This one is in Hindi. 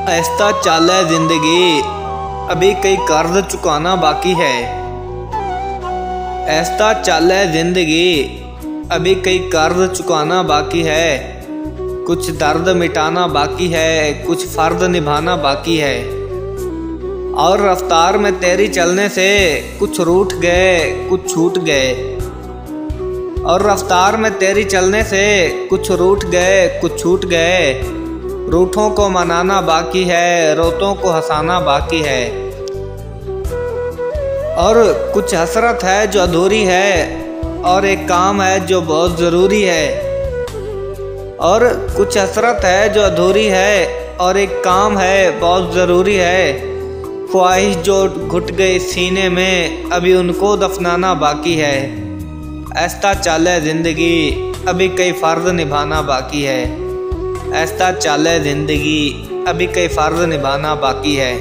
ऐसा चाले जिंदगी, अभी कई कर्ज चुकाना बाकी है। ऐसा चाले जिंदगी, अभी कई कर्ज चुकाना बाकी है। कुछ दर्द मिटाना बाकी है, कुछ फर्ज निभाना बाकी है। और रफ्तार में तेरी चलने से कुछ रूठ गए, कुछ छूट गए। और रफ्तार में तेरी चलने से कुछ रूठ गए, कुछ छूट गए। रूठों को मनाना बाकी है, रोतों को हंसाना बाकी है। और कुछ हसरत है जो अधूरी है, और एक काम है जो बहुत ज़रूरी है। और कुछ हसरत है जो अधूरी है, और एक काम है बहुत ज़रूरी है। ख्वाहिश जो घुट गई सीने में, अभी उनको दफनाना बाकी है। ऐसा चाले ज़िंदगी, अभी कई फ़र्ज निभाना बाकी है। ऐसा चाले ज़िंदगी, अभी कई फ़र्ज निभाना बाकी है।